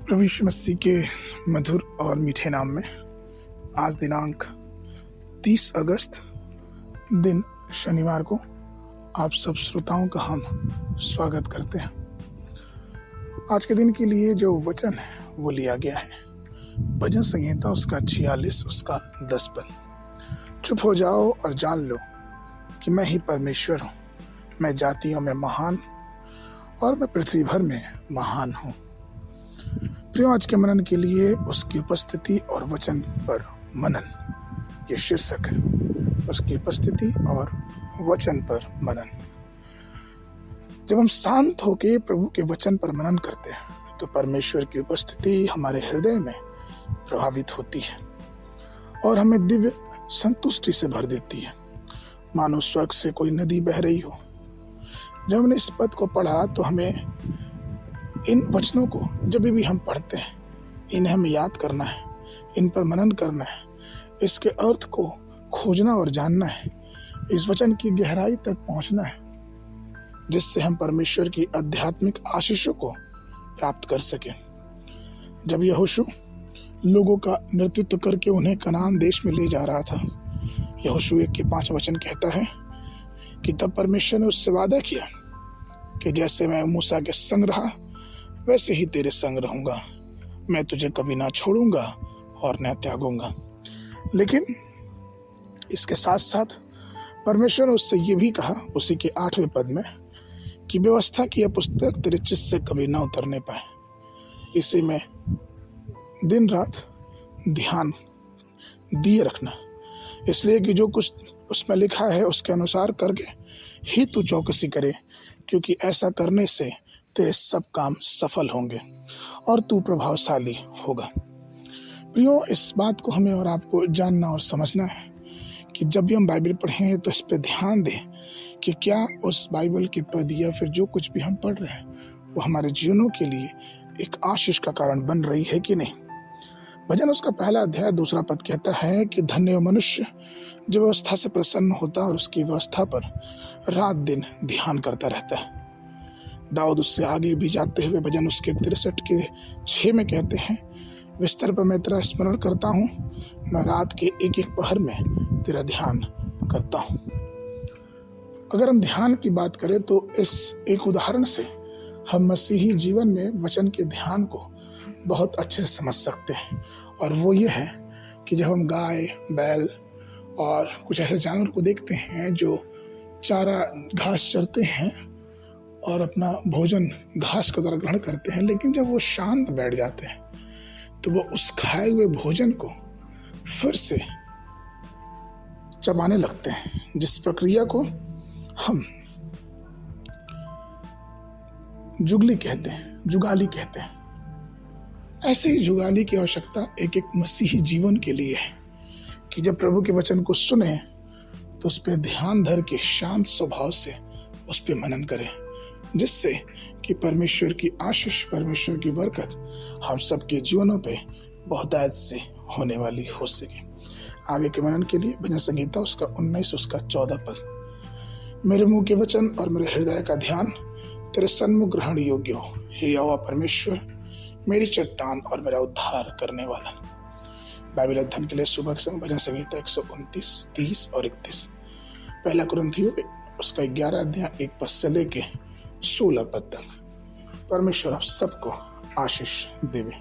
प्रभु यीशु मसीह के मधुर और मीठे नाम में आज दिनांक 30 अगस्त दिन शनिवार को आप सब श्रोताओं का हम स्वागत करते हैं। आज के दिन के लिए जो वचन है वो लिया गया है भजन संहिता उसका 46 उसका 10 पद। चुप हो जाओ और जान लो कि मैं ही परमेश्वर हूँ। मैं जातियों में महान और मैं पृथ्वी भर में महान हूँ। प्रियो, आज के मनन के लिए उसकी उपस्थिति और वचन पर मनन, ये शीर्षक है। उसकी उपस्थिति और वचन पर मनन। जब हम शांत होकर प्रभु के वचन पर मनन करते हैं तो परमेश्वर की उपस्थिति हमारे हृदय में प्रभावित होती है और हमें दिव्य संतुष्टि से भर देती है, मानो स्वर्ग से कोई नदी बह रही हो। जब हमने इस पद को पढ़ा तो हमें इन वचनों को जब भी हम पढ़ते हैं इन्हें हमें याद करना है, इन पर मनन करना है, इसके अर्थ को खोजना और जानना है, इस वचन की गहराई तक पहुंचना है, जिससे हम परमेश्वर की आध्यात्मिक आशीषों को प्राप्त कर सकें। जब यहोशू लोगों का नेतृत्व करके उन्हें कनान देश में ले जा रहा था, यहोशू 1:5 वचन कहता है कि तब परमेश्वर ने उससे वादा किया कि जैसे मैं मूसा के संग रहा वैसे ही तेरे संग रहूंगा, मैं तुझे कभी ना छोड़ूंगा और न त्यागूंगा। लेकिन इसके साथ साथ परमेश्वर ने उससे ये भी कहा उसी के 8वें पद में कि व्यवस्था की यह पुस्तक तेरे चित्त से कभी ना उतरने पाए, इसी में दिन रात ध्यान दिए रखना, इसलिए कि जो कुछ उसमें लिखा है उसके अनुसार करके ही तू चौकसी करे, क्योंकि ऐसा करने से तेरे सब काम सफल होंगे और तू प्रभावशाली होगा। प्रियो, इस बात को हमें और आपको जानना और समझना है कि जब भी हम बाइबल पढ़ें तो इस पर ध्यान दें कि क्या उस बाइबल के पद या फिर जो कुछ भी हम पढ़ रहे हैं वो हमारे जीवनों के लिए एक आशीष का कारण बन रही है कि नहीं। भजन उसका 1 अध्याय 2 पद कहता है कि धन्य मनुष्य जो व्यवस्था से प्रसन्न होता और उसकी व्यवस्था पर रात दिन ध्यान करता रहता है। दाऊद उससे आगे भी जाते हुए भजन उसके 63 के 6 में कहते हैं, बिस्तर पर मैं तेरा स्मरण करता हूँ, मैं रात के एक एक पहर में तेरा ध्यान करता हूँ। अगर हम ध्यान की बात करें तो इस एक उदाहरण से हम मसीही जीवन में वचन के ध्यान को बहुत अच्छे से समझ सकते हैं, और वो ये है कि जब हम गाय, बैल और कुछ ऐसे जानवर को देखते हैं जो चारा घास चरते हैं और अपना भोजन घास के द्वारा ग्रहण करते हैं, लेकिन जब वो शांत बैठ जाते हैं तो वो उस खाए हुए भोजन को फिर से चबाने लगते हैं, जिस प्रक्रिया को हम जुगली कहते हैं, जुगाली कहते हैं। ऐसे ही जुगाली की आवश्यकता एक एक मसीही जीवन के लिए है कि जब प्रभु के वचन को सुने तो उस पर ध्यान धर के शांत स्वभाव से उस पर मनन करें, जिससे कि परमेश्वर की आशीष, परमेश्वर की बरकत हम सबके जीवनों पे बहुतायत से होने वाली हो सके। आगे के मनन के लिए भजन संहिता उसका 19 उसका 14 पद। मेरे मुंह के वचन और मेरे हृदय का ध्यान तेरे सन्मुख ग्रहण योग्य हो, हे यहोवा परमेश्वर, मेरी चट्टान और मेरा उद्धार करने वाला। बाइबल अध्ययन के लिए सुबह के समय भजन संहिता 129, 30 और 31। 1 कुरिन्थियों उसका 11 अध्याय 1 पद से लेके 16 पद तक। परमेश्वर आप सबको आशीष देवे।